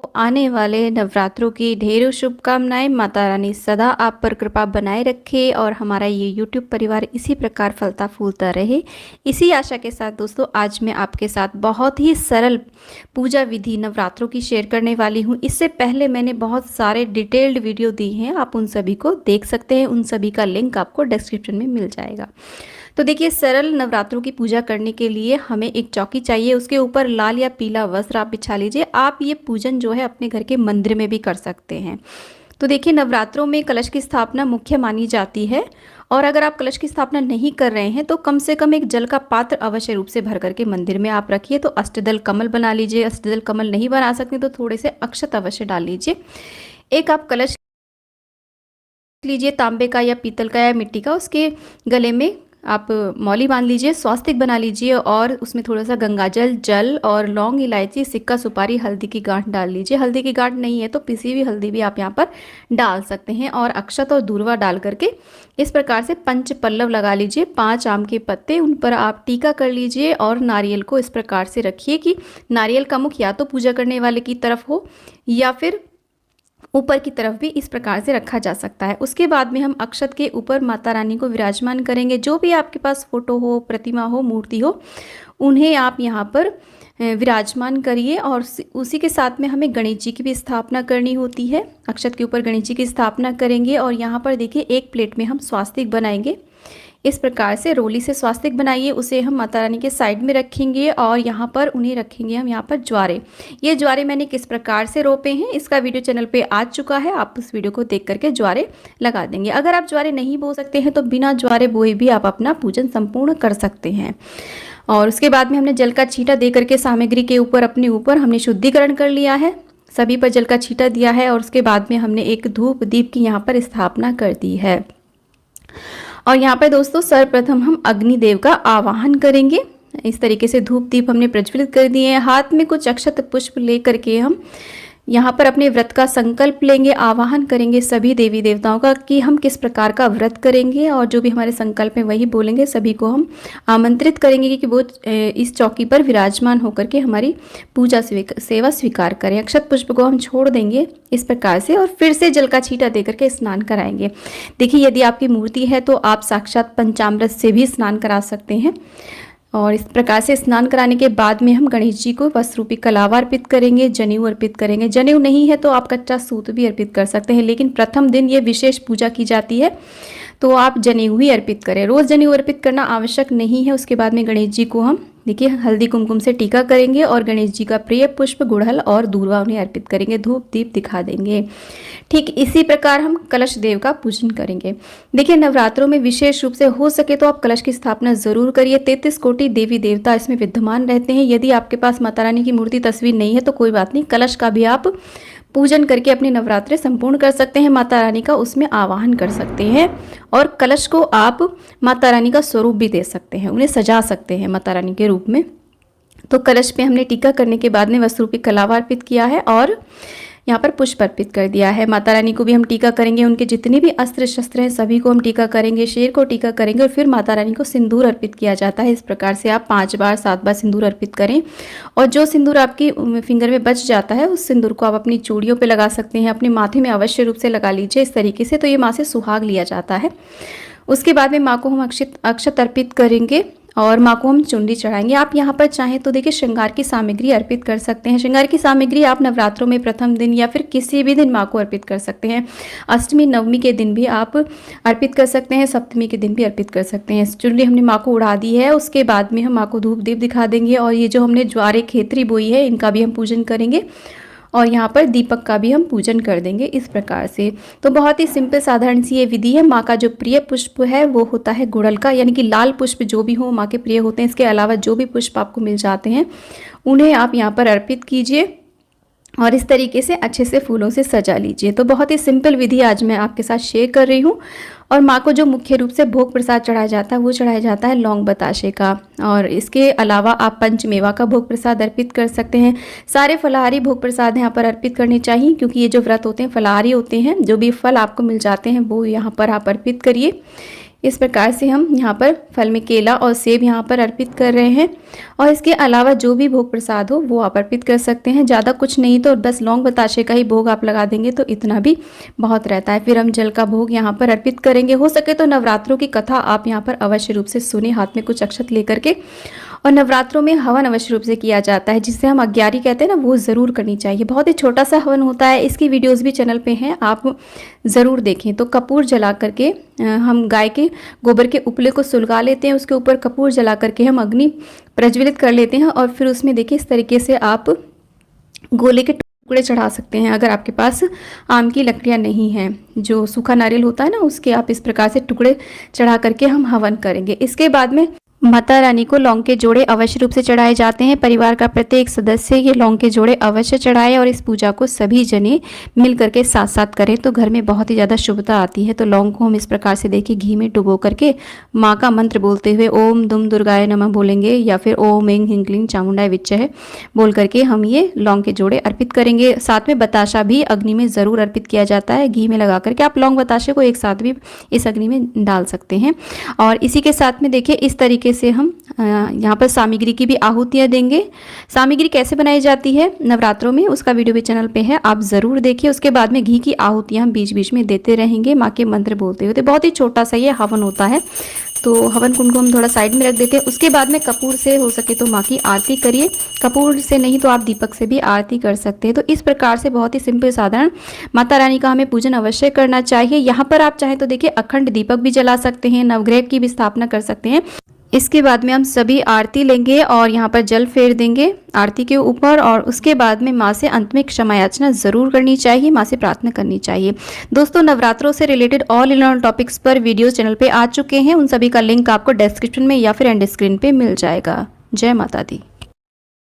आने वाले नवरात्रों की ढेरों शुभकामनाएं। माता रानी सदा आप पर कृपा बनाए रखे और हमारा ये यूट्यूब परिवार इसी प्रकार फलता फूलता रहे। इसी आशा के साथ दोस्तों, आज मैं आपके साथ बहुत ही सरल पूजा विधि नवरात्रों की शेयर करने वाली हूँ। इससे पहले मैंने बहुत सारे डिटेल्ड वीडियो दी हैं, आप उन सभी को देख सकते हैं। उन सभी का लिंक आपको डिस्क्रिप्शन में मिल जाएगा। तो देखिए, सरल नवरात्रों की पूजा करने के लिए हमें एक चौकी चाहिए। उसके ऊपर लाल या पीला वस्त्र आप बिछा लीजिए। आप ये पूजन जो है अपने घर के मंदिर में भी कर सकते हैं। तो देखिए, नवरात्रों में कलश की स्थापना मुख्य मानी जाती है। और अगर आप कलश की स्थापना नहीं कर रहे हैं तो कम से कम एक जल का पात्र अवश्य रूप से भर करके मंदिर में आप रखिए। तो अष्टदल कमल बना लीजिए। अष्टदल कमल नहीं बना सकते तो थोड़े से अक्षत अवश्य डाल लीजिए। एक आप कलश लीजिए, तांबे का या पीतल का या मिट्टी का। उसके गले में आप मौली बांध लीजिए, स्वास्तिक बना लीजिए और उसमें थोड़ा सा गंगाजल, जल और लौंग, इलायची, सिक्का, सुपारी, हल्दी की गांठ डाल लीजिए। हल्दी की गांठ नहीं है तो पिसी हुई हल्दी भी आप यहाँ पर डाल सकते हैं। और अक्षत और दूर्वा डाल करके इस प्रकार से पंच पल्लव लगा लीजिए। 5 आम के पत्ते, उन पर आप टीका कर लीजिए और नारियल को इस प्रकार से रखिए कि नारियल का मुख या तो पूजा करने वाले की तरफ हो या फिर ऊपर की तरफ भी इस प्रकार से रखा जा सकता है। उसके बाद में हम अक्षत के ऊपर माता रानी को विराजमान करेंगे। जो भी आपके पास फोटो हो, प्रतिमा हो, मूर्ति हो, उन्हें आप यहाँ पर विराजमान करिए। और उसी के साथ में हमें गणेश जी की भी स्थापना करनी होती है। अक्षत के ऊपर गणेश जी की स्थापना करेंगे और यहाँ पर देखिए, एक प्लेट में हम स्वास्तिक बनाएंगे। इस प्रकार से रोली से स्वास्तिक बनाइए, उसे हम माता रानी के साइड में रखेंगे और यहाँ पर उन्हें रखेंगे हम यहाँ पर ज्वारे। ये ज्वारे मैंने किस प्रकार से रोपे हैं इसका वीडियो चैनल पे आ चुका है, आप उस वीडियो को देख करके ज्वारे लगा देंगे। अगर आप ज्वारे नहीं बो सकते हैं तो बिना ज्वारे बोए भी आप अपना पूजन संपूर्ण कर सकते हैं। और उसके बाद में हमने जल का छींटा दे करके सामग्री के ऊपर अपने ऊपर हमने शुद्धिकरण कर लिया है, सभी पर जल का छींटा दिया है। और उसके बाद में हमने एक धूप दीप की यहाँ पर स्थापना कर दी है। और यहाँ पर दोस्तों, सर्वप्रथम हम अग्निदेव का आवाहन करेंगे। इस तरीके से धूप दीप हमने प्रज्वलित कर दिए हैं। हाथ में कुछ अक्षत पुष्प लेकर के हम यहाँ पर अपने व्रत का संकल्प लेंगे, आवाहन करेंगे सभी देवी देवताओं का कि हम किस प्रकार का व्रत करेंगे। और जो भी हमारे संकल्प में वही बोलेंगे। सभी को हम आमंत्रित करेंगे कि वो इस चौकी पर विराजमान होकर के हमारी पूजा सेवा स्वीकार करें। अक्षत पुष्प को हम छोड़ देंगे इस प्रकार से और फिर से जल का छींटा दे करके स्नान कराएंगे। देखिए, यदि आपकी मूर्ति है तो आप साक्षात पंचामृत से भी स्नान करा सकते हैं। और इस प्रकार से स्नान कराने के बाद में हम गणेश जी को वस्त्र रूपी कलावा अर्पित करेंगे, जनेऊ अर्पित करेंगे। जनेऊ नहीं है तो आप कच्चा सूत भी अर्पित कर सकते हैं, लेकिन प्रथम दिन ये विशेष पूजा की जाती है तो आप जनेऊ ही अर्पित करें। रोज़ जनेऊ अर्पित करना आवश्यक नहीं है। उसके बाद में गणेश जी को हम देखिए हल्दी कुमकुम से टीका करेंगे और गणेश जी का प्रिय पुष्प गुड़हल और दूर्वा उन्हें अर्पित करेंगे, धूप दीप दिखा देंगे। ठीक इसी प्रकार हम कलश देव का पूजन करेंगे। देखिए, नवरात्रों में विशेष रूप से हो सके तो आप कलश की स्थापना जरूर करिए। 33 कोटि देवी देवता इसमें विद्यमान रहते हैं। यदि आपके पास माता रानी की मूर्ति तस्वीर नहीं है तो कोई बात नहीं, कलश का भी आप पूजन करके अपने नवरात्रे संपूर्ण कर सकते हैं। माता रानी का उसमें आवाहन कर सकते हैं और कलश को आप माता रानी का स्वरूप भी दे सकते हैं, उन्हें सजा सकते हैं माता रानी के रूप में। तो कलश पे हमने टीका करने के बाद में वस्त्र रूपी कलावा अर्पित किया है और यहाँ पर पुष्प अर्पित कर दिया है। माता रानी को भी हम टीका करेंगे, उनके जितने भी अस्त्र शस्त्र हैं सभी को हम टीका करेंगे, शेर को टीका करेंगे और फिर माता रानी को सिंदूर अर्पित किया जाता है। इस प्रकार से आप 5 बार 7 बार सिंदूर अर्पित करें और जो सिंदूर आपकी फिंगर में बच जाता है उस सिंदूर को आप अपनी चूड़ियों पर लगा सकते हैं, अपने माथे में अवश्य रूप से लगा लीजिए इस तरीके से। तो ये माँ से सुहाग लिया जाता है। उसके बाद में माँ को हम अक्षत अर्पित करेंगे और माँ को हम चुनरी चढ़ाएंगे। आप यहाँ पर चाहें तो देखिए श्रृंगार की सामग्री अर्पित कर सकते हैं। श्रृंगार की सामग्री आप नवरात्रों में प्रथम दिन या फिर किसी भी दिन माँ को अर्पित कर सकते हैं। अष्टमी नवमी के दिन भी आप अर्पित कर सकते हैं, सप्तमी के दिन भी अर्पित कर सकते हैं। चुनरी हमने माँ को उड़ा दी है। उसके बाद में हम माँ को धूप दीप दिखा देंगे और ये जो हमने ज्वारे खेतरी बोई है इनका भी हम पूजन करेंगे और यहाँ पर दीपक का भी हम पूजन कर देंगे इस प्रकार से। तो बहुत ही सिंपल साधारण सी ये विधि है। माँ का जो प्रिय पुष्प है वो होता है गुड़हल का, यानी कि लाल पुष्प जो भी हो माँ के प्रिय होते हैं। इसके अलावा जो भी पुष्प आपको मिल जाते हैं उन्हें आप यहाँ पर अर्पित कीजिए और इस तरीके से अच्छे से फूलों से सजा लीजिए। तो बहुत ही सिंपल विधि आज मैं आपके साथ शेयर कर रही हूँ। और माँ को जो मुख्य रूप से भोग प्रसाद चढ़ाया जाता है वो चढ़ाया जाता है लौंग बताशे का। और इसके अलावा आप पंचमेवा का भोग प्रसाद अर्पित कर सकते हैं। सारे फलाहारी भोग प्रसाद यहाँ पर अर्पित करने चाहिए क्योंकि ये जो व्रत होते हैं फलाहारी होते हैं। जो भी फल आपको मिल जाते हैं वो यहाँ पर आप अर्पित करिए। इस प्रकार से हम यहाँ पर फल में केला और सेब यहाँ पर अर्पित कर रहे हैं। और इसके अलावा जो भी भोग प्रसाद हो वो आप अर्पित कर सकते हैं। ज़्यादा कुछ नहीं तो बस लौंग बताशे का ही भोग आप लगा देंगे तो इतना भी बहुत रहता है। फिर हम जल का भोग यहाँ पर अर्पित करेंगे। हो सके तो नवरात्रों की कथा आप यहाँ पर अवश्य रूप से सुने, हाथ में कुछ अक्षत लेकर के। और नवरात्रों में हवन अवश्य रूप से किया जाता है, जिसे हम अग्यारी कहते हैं ना, वो ज़रूर करनी चाहिए। बहुत ही छोटा सा हवन होता है, इसकी वीडियोस भी चैनल पे हैं, आप ज़रूर देखें। तो कपूर जला करके हम गाय के गोबर के उपले को सुलगा लेते हैं, उसके ऊपर कपूर जला करके हम अग्नि प्रज्वलित कर लेते हैं। और फिर उसमें देखिए इस तरीके से आप गोले के टुकड़े चढ़ा सकते हैं। अगर आपके पास आम की लकड़ियाँ नहीं हैं, जो सूखा नारियल होता है ना, उसके आप इस प्रकार से टुकड़े चढ़ा करके हम हवन करेंगे। इसके बाद में माता रानी को लौंग के जोड़े अवश्य रूप से चढ़ाए जाते हैं। परिवार का प्रत्येक सदस्य ये लौंग के जोड़े अवश्य चढ़ाए और इस पूजा को सभी जने मिल करके साथ साथ करें तो घर में बहुत ही ज़्यादा शुभता आती है। तो लौंग को हम इस प्रकार से देखिए घी में डुबो करके माँ का मंत्र बोलते हुए ओम दुम दुर्गाय नमः बोलेंगे या फिर ओम ऐं ह्रीं क्लीं चामुंडाय विच्चय बोल करके हम ये लौंग के जोड़े अर्पित करेंगे। साथ में बताशा भी अग्नि में ज़रूर अर्पित किया जाता है, घी में लगा करके। आप लौंग बताशे को एक साथ भी इस अग्नि में डाल सकते हैं। और इसी के साथ में देखिए इस तरीके से हम यहाँ पर सामग्री की भी आहुतियाँ देंगे। सामग्री कैसे बनाई जाती है नवरात्रों में, उसका वीडियो भी चैनल पे है, आप ज़रूर देखिए। उसके बाद में घी की आहुतियाँ हम बीच बीच में देते रहेंगे माँ के मंत्र बोलते हुए। तो बहुत ही छोटा सा ये हवन होता है। तो हवन कुंड को हम थोड़ा साइड में रख देते हैं। उसके बाद में कपूर से हो सके तो माँ की आरती करिए, कपूर से नहीं तो आप दीपक से भी आरती कर सकते हैं। तो इस प्रकार से बहुत ही सिंपल साधारण माता रानी का हमें पूजन अवश्य करना चाहिए। यहाँ पर आप चाहें तो देखिए अखंड दीपक भी जला सकते हैं, नवग्रह की भी स्थापना कर सकते हैं। इसके बाद में हम सभी आरती लेंगे और यहाँ पर जल फेर देंगे आरती के ऊपर। और उसके बाद में माँ से अंत में क्षमा याचना ज़रूर करनी चाहिए, माँ से प्रार्थना करनी चाहिए। दोस्तों नवरात्रों से related all in all topics पर वीडियो चैनल पे आ चुके हैं, उन सभी का लिंक आपको डिस्क्रिप्शन में या फिर एंड स्क्रीन पे मिल जाएगा। जय माता दी।